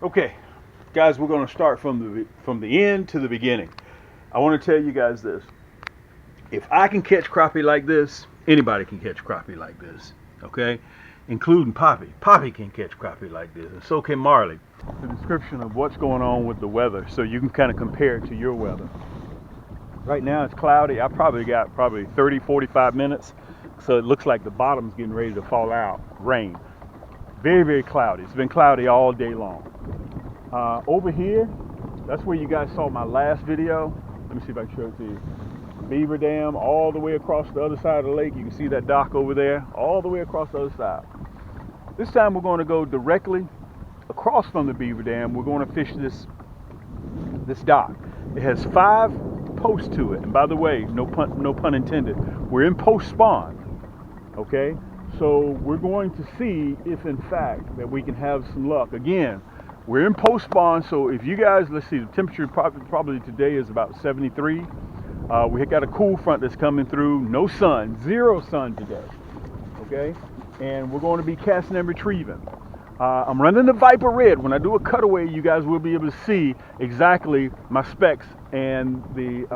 Okay, guys, we're going to start from the end to the beginning. I want to tell you guys this. If I can catch crappie like this, anybody can catch crappie like this. Okay? Including Poppy. Poppy can catch crappie like this, and so can Marley. The description of what's going on with the weather so you can kind of compare it to your weather. Right now it's cloudy. I probably got 30, 45 minutes. So it looks like the bottom's getting ready to fall out. Rain. Very, very cloudy. It's been cloudy all day long. Over here, that's where you guys saw my last video. Let me see if I can show it to you. Beaver Dam all the way across the other side of the lake. You can see that dock over there, all the way across the other side. This time we're going to go directly across from the Beaver Dam. We're going to fish this dock. It has 5 posts to it. And by the way, no pun intended. We're in post spawn. Okay? So we're going to see if in fact that we can have some luck. Again, we're in post spawn, so if you guys, let's see, the temperature probably today is about 73. We got a cool front that's coming through. No sun, 0 sun today. Okay? And we're going to be casting and retrieving. I'm running the Viper Red. When I do a cutaway, you guys will be able to see exactly my specs and the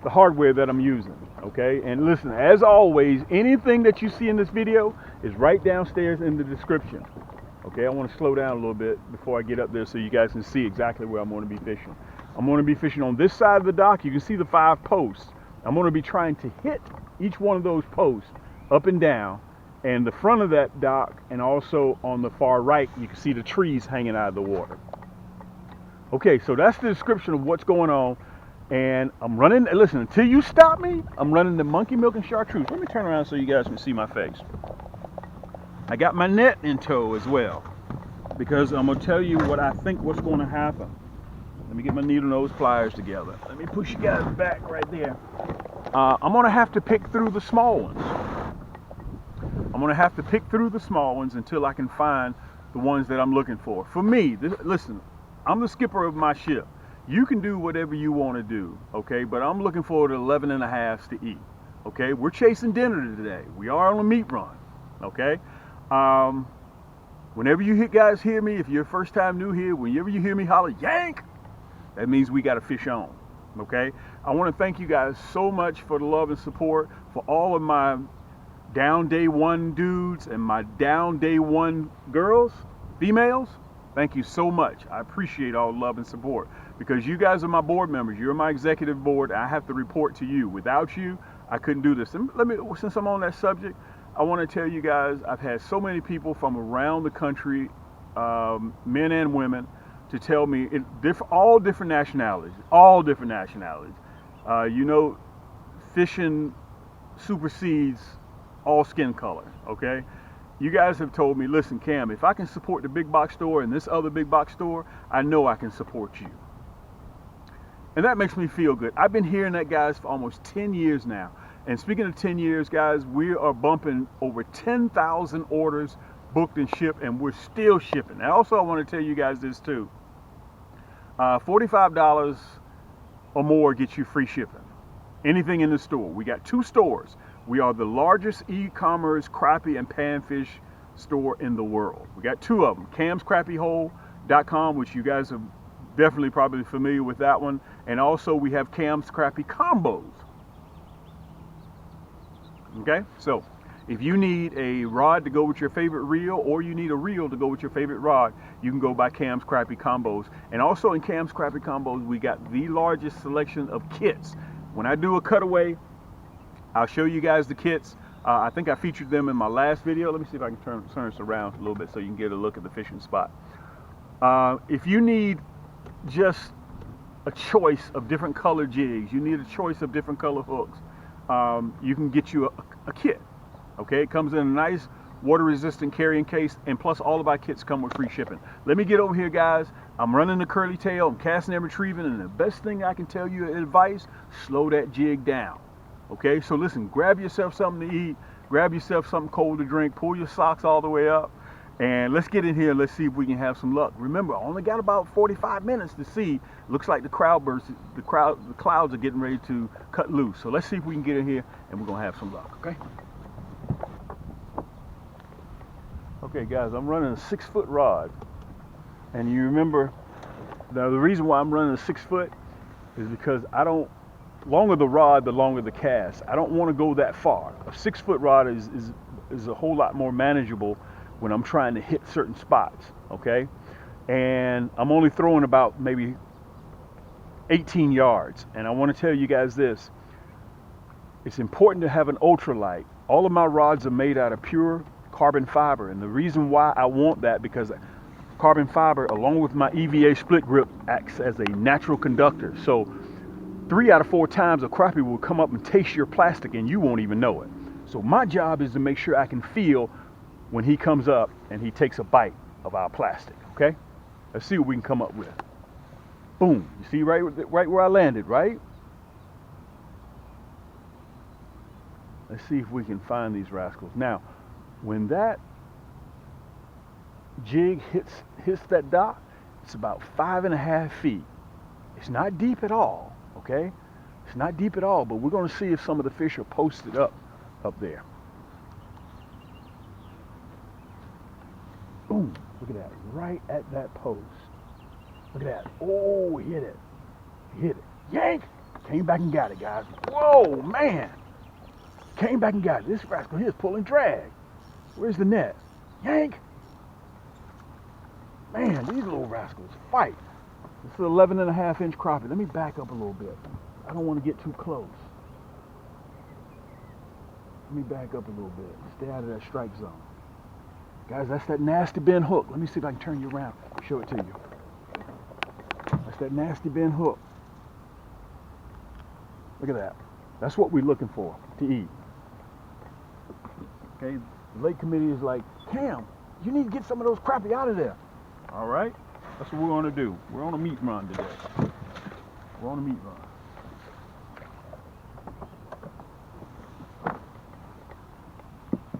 hardware that I'm using. Okay? And listen, as always, anything that you see in this video is right downstairs in the description. Okay, I want to slow down a little bit before I get up there so you guys can see exactly where I'm going to be fishing. I'm going to be fishing on this side of the dock. You can see the 5 posts. I'm going to be trying to hit each one of those posts up and down, and the front of that dock, and also on the far right, you can see the trees hanging out of the water. Okay, so that's the description of what's going on. And I'm running, listen, until you stop me, I'm running the monkey milk and chartreuse. Let me turn around so you guys can see my face. I got my net in tow as well, because I'm going to tell you what I think what's going to happen. Let me get my needle nose pliers together. Let me push you guys back right there. I'm going to have to pick through the small ones. I'm going to have to pick through the small ones until I can find the ones that I'm looking for. For me, listen, I'm the skipper of my ship. You can do whatever you want to do, okay? But I'm looking forward to 11 and a halves to eat, okay? We're chasing dinner today. We are on a meat run, okay? Whenever you guys hear me, if you're first time new here, whenever you hear me holler, yank, that means we got a fish on, okay? I want to thank you guys so much for the love and support, for all of my down day one dudes and my down day one girls, females. Thank you so much. I appreciate all the love and support, because you guys are my board members. You're my executive board. I have to report to you. Without you, I couldn't do this. And since I'm on that subject, I want to tell you guys, I've had so many people from around the country, men and women, to tell me, all different nationalities, you know, fishing supersedes all skin color, okay? You guys have told me, listen, Cam, if I can support the big box store and this other big box store, I know I can support you. And that makes me feel good. I've been hearing that, guys, for almost 10 years now. And speaking of 10 years, guys, we are bumping over 10,000 orders booked and shipped, and we're still shipping. And also, I want to tell you guys this too. $45 or more gets you free shipping. Anything in the store. We got 2 stores. We are the largest e-commerce crappie and panfish store in the world. We got 2 of them. CamsCrappieHole.com, which you guys are definitely probably familiar with that one. And also we have Cam's Crappie Combos. Okay, so if you need a rod to go with your favorite reel, or you need a reel to go with your favorite rod, you can go by Cam's Crappie Combos. And also in Cam's Crappie Combos, we got the largest selection of kits. When I do a cutaway, I'll show you guys the kits. I think I featured them in my last video. Let me see if I can turn this around a little bit so you can get a look at the fishing spot. If you need just a choice of different color jigs, you need a choice of different color hooks, you can get you a kit. Okay, it comes in a nice water resistant carrying case, and plus all of our kits come with free shipping. Let me get over here, guys. I'm running the curly tail, I'm casting and retrieving, and the best thing I can tell you advice, slow that jig down. Okay, so listen, grab yourself something to eat, grab yourself something cold to drink, pull your socks all the way up, and let's get in here and let's see if we can have some luck. Remember, I only got about 45 minutes to see. Looks like the clouds are getting ready to cut loose. So let's see if we can get in here and we're gonna have some luck, okay? Okay guys, I'm running a 6-foot rod. And you remember, now the reason why I'm running a 6 foot is because I don't, longer the rod, the longer the cast. I don't want to go that far. A 6 foot rod is a whole lot more manageable when I'm trying to hit certain spots, okay? And I'm only throwing about maybe 18 yards. And I want to tell you guys this. It's important to have an ultralight. All of my rods are made out of pure carbon fiber. And the reason why I want that, because carbon fiber, along with my EVA split grip, acts as a natural conductor. So 3 out of 4 times a crappie will come up and taste your plastic and you won't even know it. So my job is to make sure I can feel when he comes up and he takes a bite of our plastic, okay? Let's see what we can come up with. Boom, you see right where I landed, right? Let's see if we can find these rascals. Now, when that jig hits that dock, it's about 5.5 feet. It's not deep at all, okay? It's not deep at all, but we're gonna see if some of the fish are posted up there. Boom, look at that, right at that post. Look at that, oh, he hit it. He hit it, yank! Came back and got it, guys. Whoa, man! Came back and got it. This rascal here is pulling drag. Where's the net? Yank! Man, these little rascals fight. This is an 11.5-inch crappie. Let me back up a little bit. I don't want to get too close. Let me back up a little bit. Stay out of that strike zone. Guys, that's that nasty bend hook. Let me see if I can turn you around. Show it to you. That's that nasty bend hook. Look at that. That's what we're looking for to eat. Okay, the lake committee is like, Cam, you need to get some of those crappie out of there. All right, that's what we're going to do. We're on a meat run today. We're on a meat run.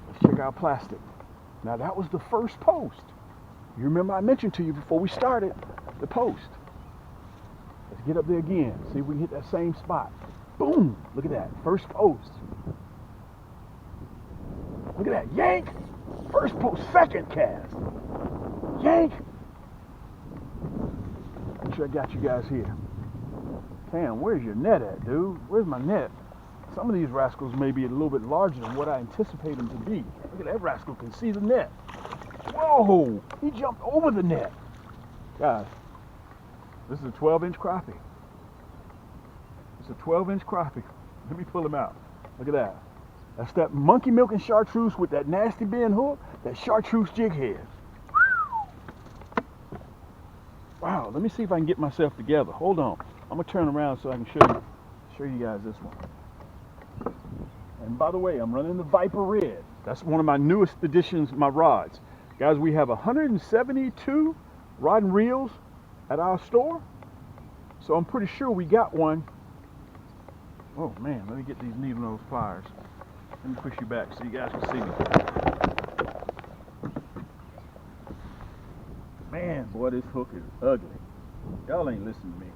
Let's check out plastic. Now that was the first post. You remember I mentioned to you before we started the post. Let's get up there again. See if we can hit that same spot. Boom! Look at that. First post. Look at that. Yank! First post. Second cast. Yank! Make sure I got you guys here. Cam, where's your net at, dude? Where's my net? Some of these rascals may be a little bit larger than what I anticipate them to be. Look at that rascal can see the net. Whoa! He jumped over the net. Guys, this is a 12-inch crappie. It's a 12-inch crappie. Let me pull him out. Look at that. That's that monkey milk and chartreuse with that nasty bend hook, that chartreuse jig head. Wow, let me see if I can get myself together. Hold on. I'm gonna turn around so I can show you guys this one. And by the way, I'm running the Viper Red. That's one of my newest additions, my rods. Guys, we have 172 rod and reels at our store. So I'm pretty sure we got one. Oh man, let me get these needle nose pliers. Let me push you back so you guys can see me. Man, boy, this hook is ugly. Y'all ain't listening to me.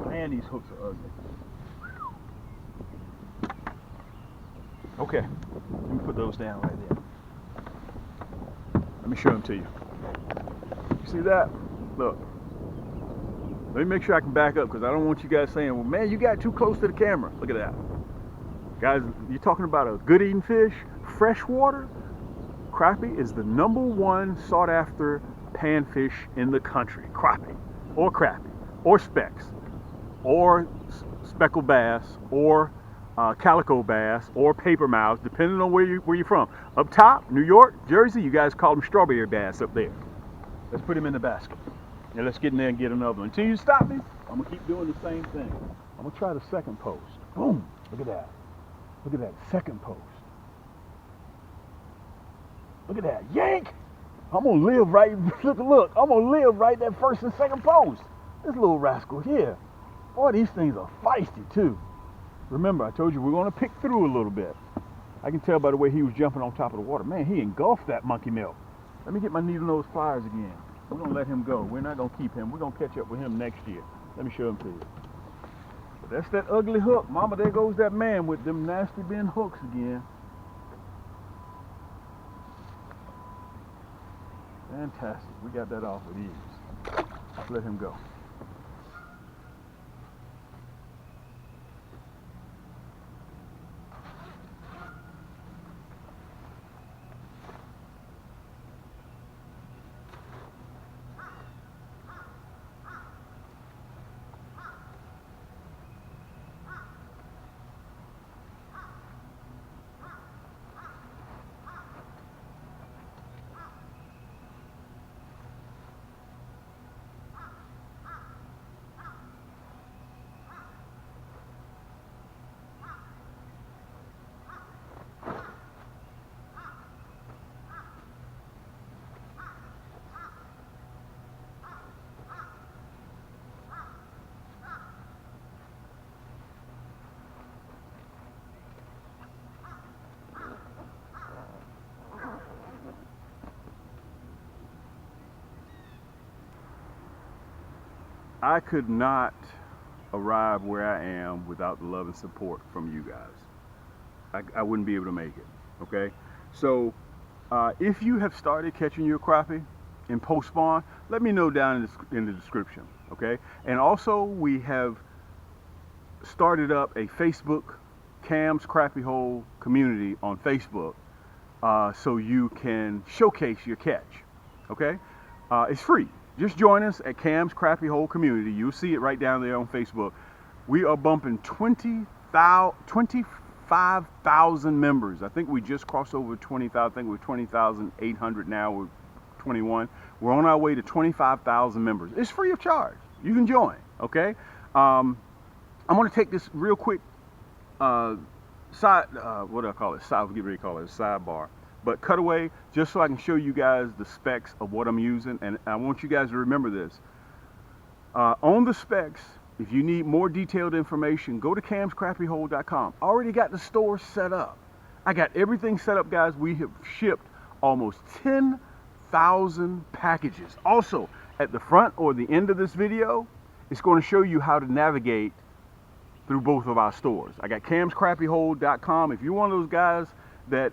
Man, these hooks are ugly. Okay, let me put those down right there. Let me show them to you. You see that? Look. Let me make sure I can back up because I don't want you guys saying, well, man, you got too close to the camera. Look at that. Guys, you're talking about a good eating fish, freshwater. Crappie is the #1 sought after panfish in the country. Crappie, or specks, or speckled bass, or calico bass, or paper mouths, depending on where you're from. Up top, New York, Jersey, you guys call them strawberry bass up there. Let's put them in the basket. Now let's get in there and get another one. Until you stop me, I'm gonna keep doing the same thing. I'm gonna try the second post. Boom! Look at that. Look at that second post. Look at that. Yank! I'm gonna live right. Look. I'm gonna live right that first and second post. This little rascal here. Boy, these things are feisty too. Remember, I told you we're gonna pick through a little bit. I can tell by the way he was jumping on top of the water. Man, he engulfed that monkey milk. Let me get my needle nose pliers again. We're gonna let him go. We're not gonna keep him. We're gonna catch up with him next year. Let me show him to you. But that's that ugly hook. Mama, there goes that man with them nasty bend hooks again. Fantastic. We got that off with ease. Let's let him go. I could not arrive where I am without the love and support from you guys. I wouldn't be able to make it, okay? So if you have started catching your crappie in post-spawn, let me know down in the description, okay? And also we have started up a Facebook Cam's Crappie Hole community on Facebook so you can showcase your catch, okay? It's free. Just join us at Cam's Crappie Hole Community. You'll see it right down there on Facebook. We are bumping 25,000 members. I think we just crossed over 20,000. I think we're 20,800 now. We're 21. We're on our way to 25,000 members. It's free of charge. You can join, okay? I'm going to take this real quick what do I call it? I was getting ready to call it a sidebar. But cutaway, just so I can show you guys the specs of what I'm using. And I want you guys to remember this. On the specs, if you need more detailed information, go to camscrappiehole.com. I already got the store set up. I got everything set up, guys. We have shipped almost 10,000 packages. Also, at the front or the end of this video, it's going to show you how to navigate through both of our stores. I got camscrappiehole.com. If you're one of those guys that...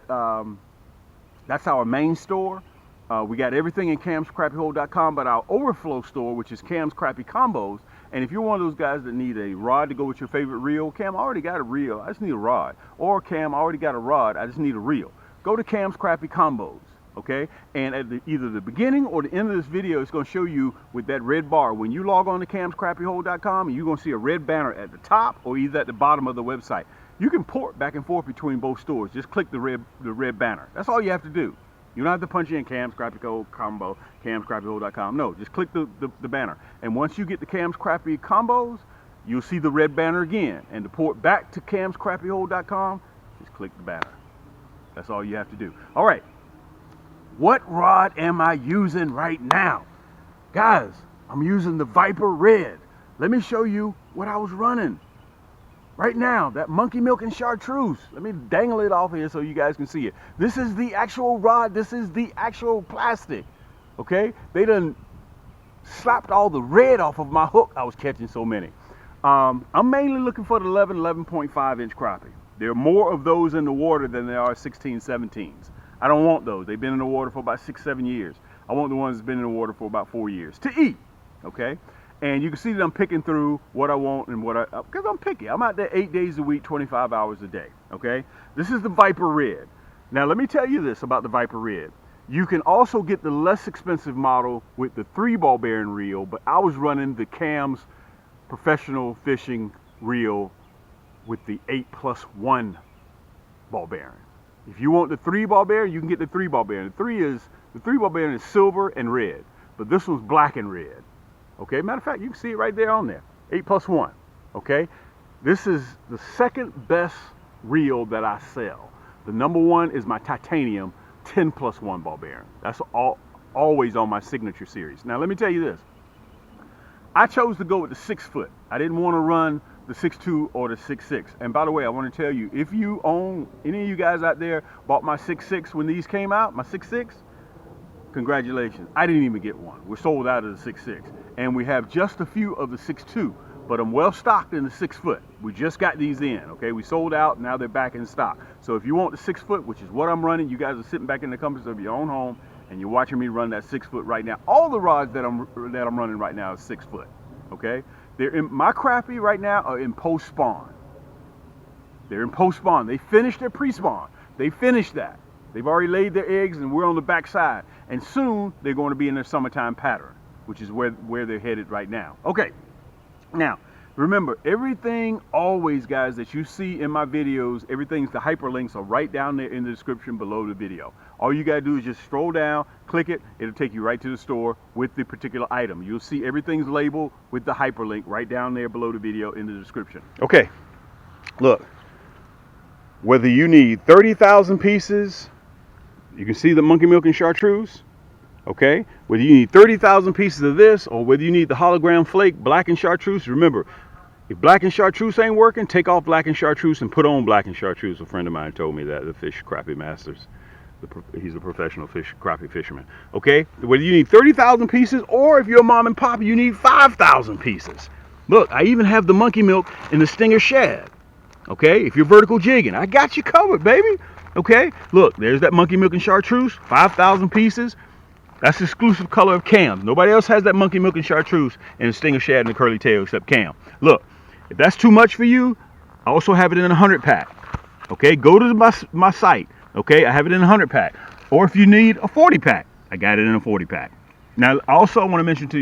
that's our main store. We got everything in camscrappiehole.com, but our overflow store, which is Cam's Crappie Combos. And if you're one of those guys that need a rod to go with your favorite reel, Cam, I already got a reel, I just need a rod. Or Cam, I already got a rod, I just need a reel. Go to Cam's Crappie Combos, okay? And at either the beginning or the end of this video, it's gonna show you with that red bar. When you log on to camscrappiehole.com, you're gonna see a red banner at the top or either at the bottom of the website. You can port back and forth between both stores. Just click the red banner. That's all you have to do. You don't have to punch in Cam's Crappie Hole Combo, camscrappiehole.com. No, just click the banner. And once you get the Cam's Crappie Combos, you'll see the red banner again. And to port back to camscrappiehole.com, just click the banner. That's all you have to do. All right. What rod am I using right now? Guys, I'm using the Viper Red. Let me show you what I was running. Right now, that Monkey Milk and Chartreuse. Let me dangle it off here so you guys can see it. This is the actual rod. This is the actual plastic. Okay? They done slapped all the red off of my hook. I was catching so many. I'm mainly looking for the 11.5 inch crappie. There are more of those in the water than there are 16, 17s. I don't want those. They've been in the water for about 6, 7 years. I want the ones that's been in the water for about 4 years to eat. Okay? And you can see that I'm picking through what I want and because I'm picky. I'm out there 8 days a week, 25 hours a day, okay? This is the Viper Red. Now, let me tell you this about the Viper Red. You can also get the less expensive model with the 3 ball bearing reel, but I was running the Cam's professional fishing reel with the 8+1 ball bearing. If you want the 3 ball bearing, you can get the 3 ball bearing. The 3 ball bearing is silver and red, but this one's black and red. Okay, matter of fact, you can see it right there on there, 8+1, okay? This is the second best reel that I sell. The number one is my titanium 10+1 ball bearing. That's always on my signature series. Now, let me tell you this. I chose to go with the 6 foot. I didn't want to run the 6.2 or the 6.6. And by the way, I want to tell you, if you own, any of you guys out there bought my 6.6 when these came out, my 6.6, congratulations. I didn't even get one. We're sold out of the 6.6. And we have just a few of the 6.2, but I'm well stocked in the 6 foot. We just got these in, okay? We sold out, now they're back in stock. So if you want the 6 foot, which is what I'm running, you guys are sitting back in the comforts of your own home, and you're watching me run that 6 foot right now. All the rods that I'm running right now is 6 foot. Okay, they're in my crappie right now are in post spawn. They're in post spawn. They finished their pre spawn. They finished that. They've already laid their eggs, and we're on the back side. And soon they're going to be in their summertime pattern, which is where they're headed right now. Okay, now remember, everything always, guys, that you see in my videos, everything's the hyperlinks are right down there in the description below the video. All you gotta do is just scroll down, click it, it'll take you right to the store with the particular item. You'll see everything's labeled with the hyperlink right down there below the video in the description. Okay, look, whether you need 30,000 pieces, you can see the monkey milk and chartreuse. Okay, whether you need 30,000 pieces of this or whether you need the hologram flake, black and chartreuse, remember, if black and chartreuse ain't working, take off black and chartreuse and put on black and chartreuse. A friend of mine told me that, the fish crappie masters. He's a professional crappie fisherman. Okay, whether you need 30,000 pieces or if you're a mom and pop, you need 5,000 pieces. Look, I even have the monkey milk and the stinger shad. Okay, if you're vertical jigging, I got you covered, baby. Okay, look, there's that monkey milk and chartreuse, 5,000 pieces. That's the exclusive color of Cam. Nobody else has that monkey milk and chartreuse and the stinger shad and the curly tail except Cam. Look, if that's too much for you, I also have it in a 100 pack. Okay, go to my site. Okay, I have it in a 100 pack. Or if you need a 40 pack, I got it in a 40 pack. Now, also I want to mention to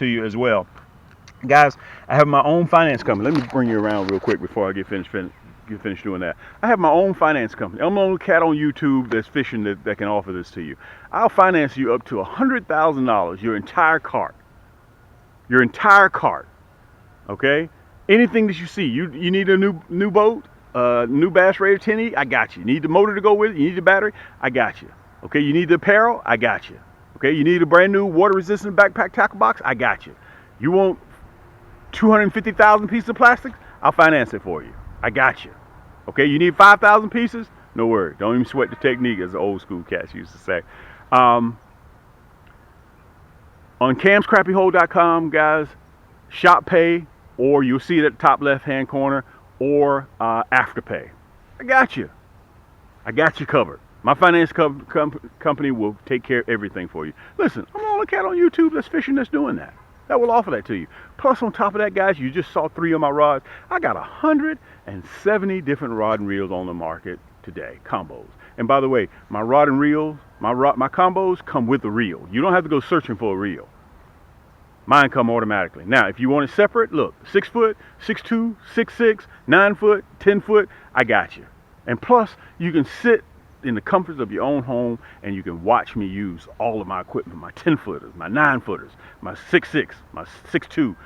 you as well, guys. I have my own finance company. Let me bring you around real quick before I get finished doing that. I have my own finance company. I'm the only cat on YouTube that's fishing that can offer this to you. I'll finance you up to $100,000, your entire cart. Your entire cart. Okay? Anything that you see. You need a new boat, new Bass Raider 10E, I got you. You need the motor to go with it, you need the battery, I got you. Okay, you need the apparel, I got you. Okay, you need a brand new water resistant backpack tackle box, I got you. You want 250,000 pieces of plastic, I'll finance it for you. I got you. Okay, you need 5,000 pieces? No worry. Don't even sweat the technique, as the old school cats used to say. On camscrappyhole.com, guys, shop pay, or you'll see it at the top left-hand corner, or Afterpay. I got you. I got you covered. My finance company will take care of everything for you. Listen, I'm the only cat on YouTube that's fishing that's doing that. That will offer that to you. Plus, on top of that, guys, you just saw 3 of my rods. I got 170 different rod and reels on the market today, combos. And by the way, my rod and reels, my combos come with a reel. You don't have to go searching for a reel. Mine come automatically. Now, if you want it separate, look, 6 foot, 6'2", 6'6", 9 foot, 10 foot, I got you. And plus, you can sit in the comforts of your own home and you can watch me use all of my equipment, my 10 footers, my 9 footers, my 6'6", my 6'2",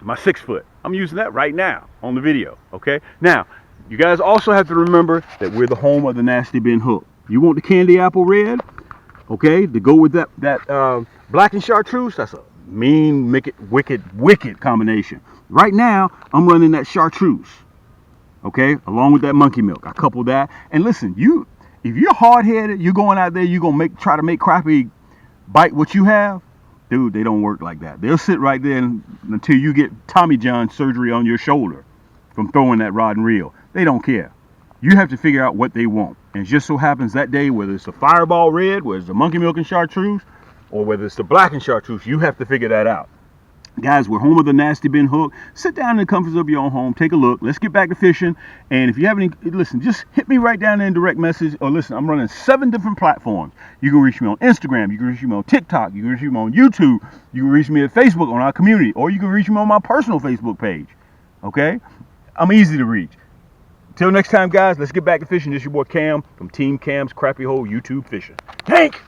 my 6 foot. I'm using that right now on the video, okay? Now, you guys also have to remember that we're the home of the nasty bin hook. You want the candy apple red, okay, to go with that black and chartreuse? That's a mean, wicked combination. Right now, I'm running that chartreuse, okay, along with that monkey milk. I couple that. And listen, if you're hard-headed, you're going out there, you're going to try to make crappie bite what you have, dude, they don't work like that. They'll sit right there until you get Tommy John surgery on your shoulder from throwing that rod and reel. They don't care. You have to figure out what they want. And it just so happens that day, whether it's the Fireball Red, whether it's the monkey milk and chartreuse, or whether it's the black and chartreuse, you have to figure that out. Guys, we're home of the nasty bin hook. Sit down in the comforts of your own home, take a look. Let's get back to fishing. And if you have any, listen, just hit me right down there in direct message. Or listen, I'm running 7 different platforms. You can reach me on Instagram. You can reach me on TikTok. You can reach me on YouTube. You can reach me at Facebook on our community. Or you can reach me on my personal Facebook page. Okay? I'm easy to reach. Till next time, guys, let's get back to fishing. This is your boy Cam from Team Cam's Crappie Hole YouTube Fishing. Tank!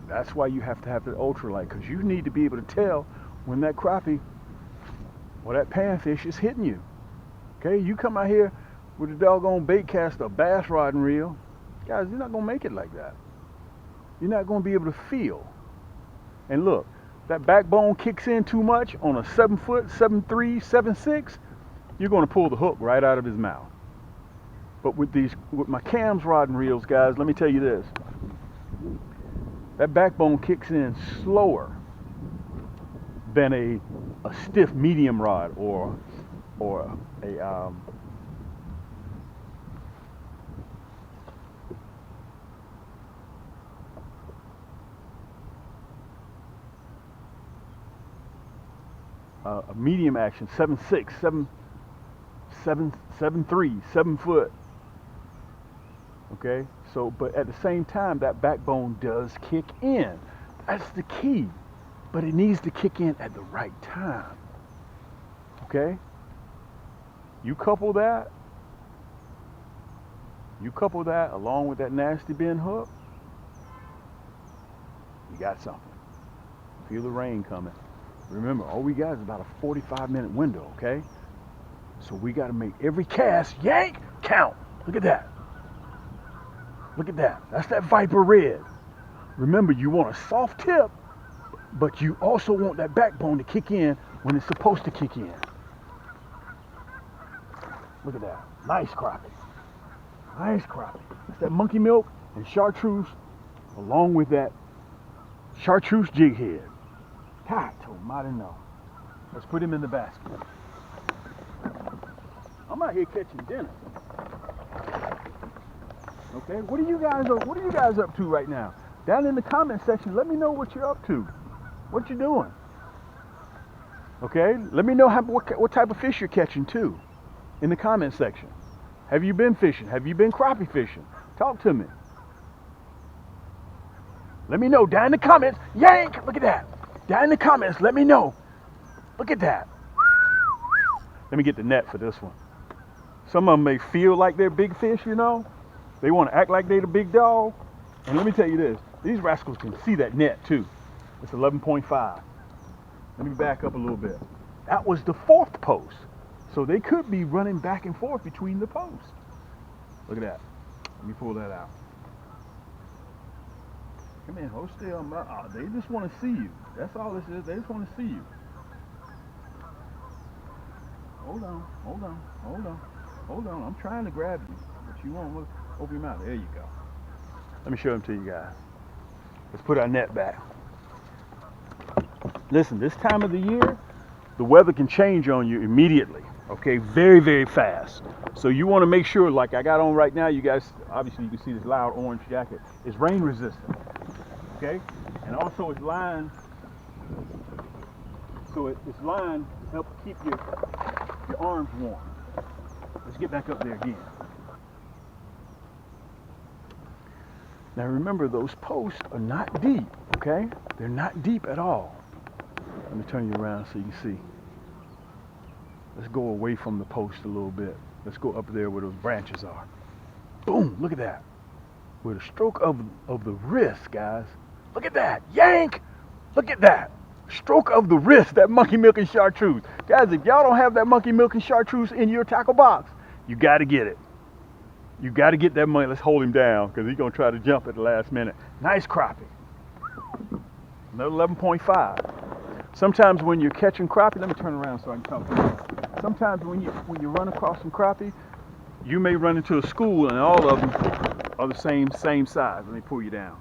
That's why you have to have the ultralight, because you need to be able to tell when that crappie or that panfish is hitting you. Okay, you come out here with a doggone bait caster, bass rod and reel, guys, you're not gonna make it like that. You're not gonna be able to feel. And look, that backbone kicks in too much on a 7 foot, 7'3", 7'6", you're gonna pull the hook right out of his mouth. But with my Cam's rod and reels, guys, let me tell you this. That backbone kicks in slower than a stiff medium rod or a medium action, 7'6", 7'3", 7 foot. Okay, so but at the same time, that backbone does kick in. That's the key, but it needs to kick in at the right time. Okay, you couple that along with that nasty bend hook, you got something. Feel the rain coming. Remember, all we got is about a 45-minute window, okay? So we got to make every cast, yank, count. Look at that. Look at that. That's that Viper Red. Remember, you want a soft tip, but you also want that backbone to kick in when it's supposed to kick in. Look at that. Nice crappie. Nice crappie. That's that monkey milk and chartreuse along with that chartreuse jig head. God almighty no. Let's put him in the basket. I'm out here catching dinner. Okay, what are you guys up to right now? Down in the comment section, let me know what you're up to. What you doing? Okay, let me know what type of fish you're catching too. In the comment section. Have you been fishing? Have you been crappie fishing? Talk to me. Let me know down in the comments. Yank! Look at that. Down in the comments, let me know. Look at that. Let me get the net for this one. Some of them may feel like they're big fish, you know. They want to act like they're the big dog. And let me tell you this. These rascals can see that net too. It's 11.5. Let me back up a little bit. That was the 4th post. So they could be running back and forth between the posts. Look at that. Let me pull that out. Come in, hold still. Oh, they just want to see you. That's all this is. They just want to see you. Hold on, hold on, hold on, hold on. I'm trying to grab you, but you won't open your mouth. There you go. Let me show them to you guys. Let's put our net back. Listen, this time of the year, the weather can change on you immediately. Okay, very, very fast. So you want to make sure, like I got on right now, you guys, obviously you can see this loud orange jacket, is rain resistant. Okay, and also it's lined, so it's lined to help keep your arms warm. Let's get back up there again. Now remember, those posts are not deep, okay? They're not deep at all. Let me turn you around so you can see. Let's go away from the post a little bit. Let's go up there where those branches are. Boom, look at that. With a stroke of the wrist, guys. Look at that, yank! Look at that. Stroke of the wrist, that monkey milk and chartreuse. Guys, if y'all don't have that monkey milk and chartreuse in your tackle box, you got to get it. You got to get that money. Let's hold him down because he's going to try to jump at the last minute. Nice crappie. Another 11.5. Sometimes when you're catching crappie, let me turn around so I can talk to you. Sometimes when you run across some crappie, you may run into a school and all of them are the same size. Let me pull you down.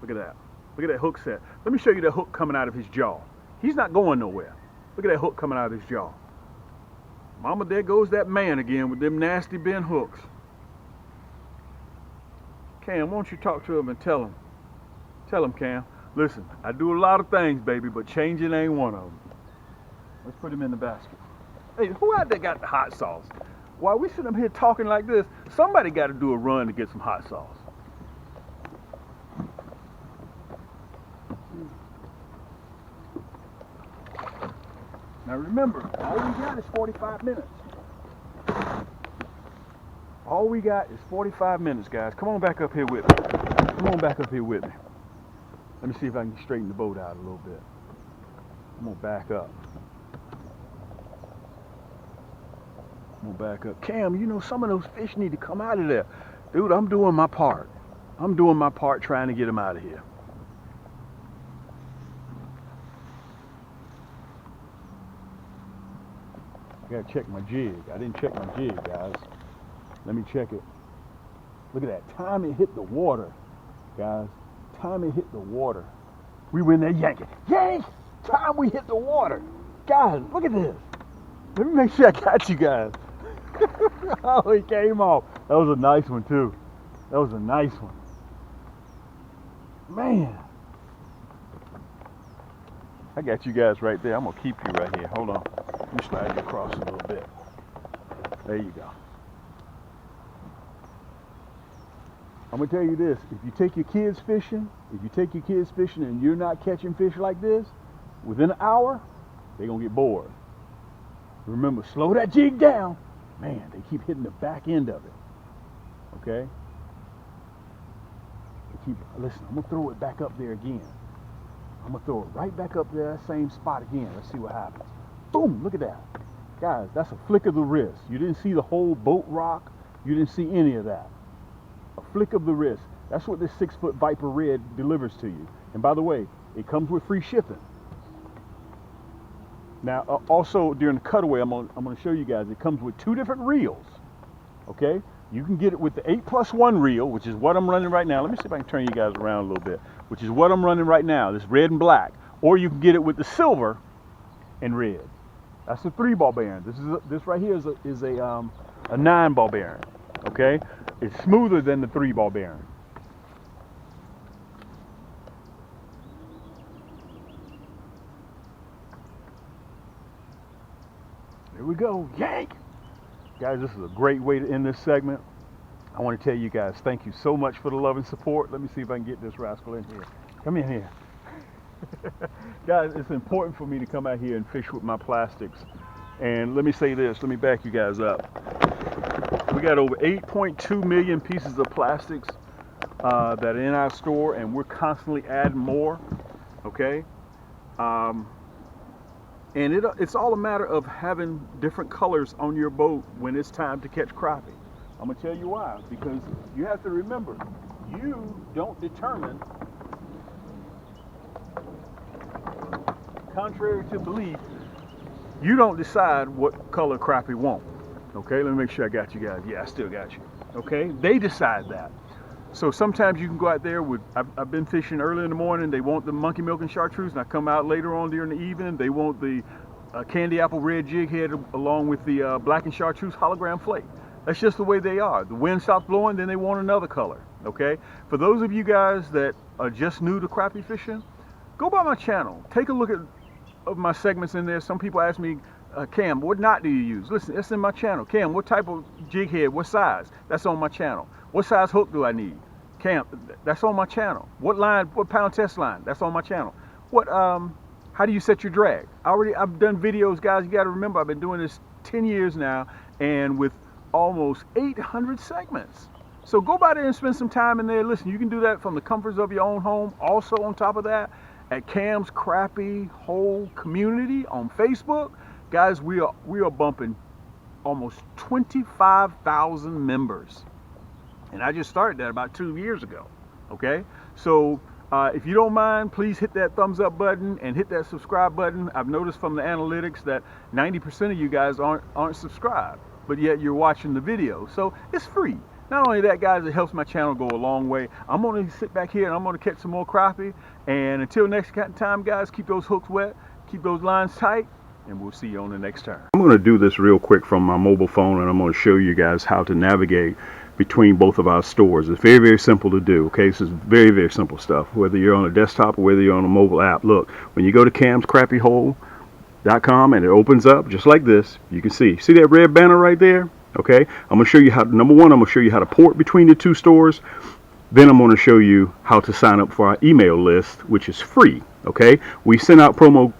Look at that. Look at that hook set. Let me show you that hook coming out of his jaw. He's not going nowhere. Look at that hook coming out of his jaw. Mama, there goes that man again with them nasty bend hooks. Cam, why don't you talk to him and tell him? Tell him, Cam. Listen, I do a lot of things, baby, but changing ain't one of them. Let's put him in the basket. Hey, who out there got the hot sauce? While we sitting up here talking like this, somebody got to do a run to get some hot sauce. Now remember, all we got is 45 minutes. All we got is 45 minutes, guys. Come on back up here with me. Come on back up here with me. Let me see if I can straighten the boat out a little bit. I'm gonna back up. I'm gonna back up. Cam, you know, some of those fish need to come out of there. Dude, I'm doing my part. I'm doing my part trying to get them out of here. I gotta check my jig. I didn't check my jig, guys. Let me check it. Look at that. Time it hit the water, guys. Time it hit the water. We went there yanking. Yank! Time we hit the water. Guys, look at this. Let me make sure I got you guys. Oh, he came off. That was a nice one too. That was a nice one. Man. I got you guys right there. I'm gonna keep you right here. Hold on. Let me slide you across a little bit. There you go. I'm gonna tell you this: if you take your kids fishing, and you're not catching fish like this, within an hour, they're gonna get bored. Remember, slow that jig down. Man, they keep hitting the back end of it. Okay? Listen, I'm gonna throw it back up there again. I'm gonna throw it right back up there, that same spot again. Let's see what happens. Boom, look at that. Guys, that's a flick of the wrist. You didn't see the whole boat rock. You didn't see any of that. A flick of the wrist. That's what this 6-foot Viper Red delivers to you. And by the way, it comes with free shipping. Now, also during the cutaway, I'm gonna show you guys, it comes with 2 different reels. Okay? You can get it with the 8+1 reel, which is what I'm running right now. Let me see if I can turn you guys around a little bit, which is what I'm running right now, this red and black. Or you can get it with the silver and red. That's the 3-ball bearing. This right here is a 9-ball bearing. Okay? It's smoother than the 3-ball bearing. There we go. Yank! Guys, this is a great way to end this segment. I want to tell you guys, thank you so much for the love and support. Let me see if I can get this rascal in here. Come in here. Guys, it's important for me to come out here and fish with my plastics. And let me say this, let me back you guys up. We got over 8.2 million pieces of plastics that are in our store, and we're constantly adding more. Okay? And it's all a matter of having different colors on your boat when it's time to catch crappie. I'm going to tell you why. Because you have to remember, you don't determine, contrary to belief, you don't decide what color crappie want. Okay, let me make sure I got you guys. Yeah, I still got you. Okay, they decide that. So sometimes you can go out there with, I've been fishing early in the morning, they want the monkey milk and chartreuse, and I come out later on during the evening, they want the candy apple red jig head along with the black and chartreuse hologram flake. That's just the way they are. The wind stops blowing, then they want another color, okay? For those of you guys that are just new to crappie fishing, go by my channel. Take a look at my segments in there. Some people ask me, Cam, what knot do you use? Listen, it's in my channel. Cam, what type of jig head, what size? That's on my channel. What size hook do I need? Cam, that's on my channel. What line, what pound test line? That's on my channel. What, how do you set your drag? I've done videos, guys. You got to remember, I've been doing this 10 years now, and with almost 800 segments. So go by there and spend some time in there. Listen, you can do that from the comforts of your own home. Also, on top of that, at Cam's Crappie Hole Community on Facebook, guys, we are bumping almost 25,000 members. And I just started that about 2 years ago, okay? So if you don't mind, please hit that thumbs up button and hit that subscribe button. I've noticed from the analytics that 90% of you guys aren't subscribed, but yet you're watching the video. So it's free. Not only that, guys, it helps my channel go a long way. I'm going to sit back here and I'm going to catch some more crappie. And until next time, guys, keep those hooks wet, keep those lines tight, and we'll see you on the next turn. I'm going to do this real quick from my mobile phone, and I'm going to show you guys how to navigate between both of our stores. It's very, very simple to do. Okay, this is very, very simple stuff. Whether you're on a desktop or whether you're on a mobile app. Look, when you go to camscrappiehole.com and it opens up just like this, you can see that red banner right there. Okay, I'm going to show you how. Number one, I'm going to show you how to port between the 2 stores. Then I'm going to show you how to sign up for our email list, which is free. Okay, we send out promos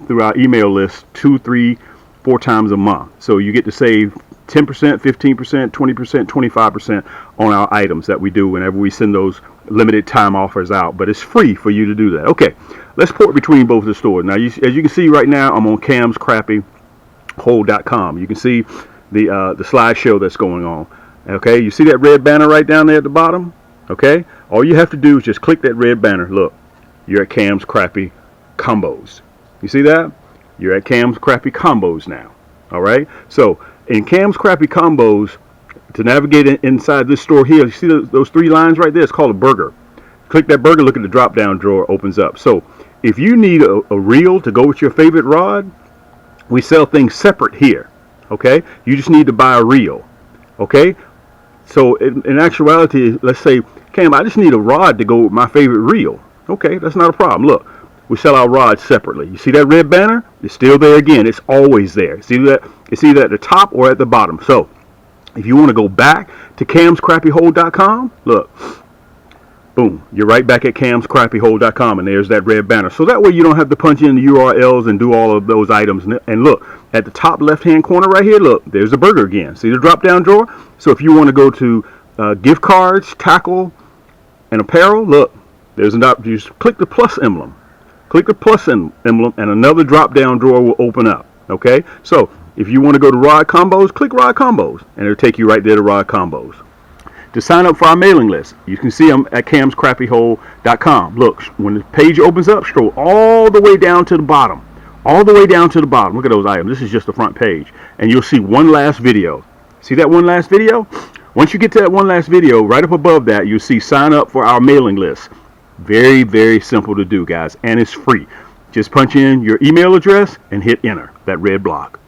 through our email list 2, 3, 4 times a month. So you get to save 10%, 15%, 20%, 25% on our items that we do whenever we send those limited time offers out. But it's free for you to do that. Okay, let's port between both the stores. Now, as you can see right now, I'm on camscrappiehole.com. You can see the slideshow that's going on. Okay, you see that red banner right down there at the bottom? Okay, all you have to do is just click that red banner. Look, you're at Cam's Crappie Combos. You see that? You're at Cam's Crappie Combos now. All right, so in Cam's Crappie Combos, to navigate inside this store here, you see those 3 lines right there? It's called a burger. Click that burger, look at the drop down drawer, opens up. So if you need a reel to go with your favorite rod, we sell things separate here. Okay, you just need to buy a reel. Okay, so in actuality, let's say, Cam, I just need a rod to go with my favorite reel. Okay, that's not a problem. Look, we sell our rods separately. You see that red banner? It's still there again. It's always there. See that? It's either at the top or at the bottom. So if you want to go back to camscrappiehole.com, look, boom, you're right back at camscrappiehole.com, and there's that red banner. So that way you don't have to punch in the URLs and do all of those items. And look, at the top left-hand corner right here, look, there's the burger again. See the drop-down drawer? So if you want to go to gift cards, tackle, and apparel, look, there's an option. You just click the plus emblem. Click the plus emblem, and another drop-down drawer will open up. Okay? So if you want to go to rod combos, click rod combos, and it'll take you right there to rod combos. To sign up for our mailing list, you can see them at camscrappiehole.com. Look, when the page opens up, scroll all the way down to the bottom. All the way down to the bottom. Look at those items. This is just the front page. And you'll see one last video. See that one last video? Once you get to that one last video, right up above that, you'll see sign up for our mailing list. Very, very simple to do, guys. And it's free. Just punch in your email address and hit enter, that red block.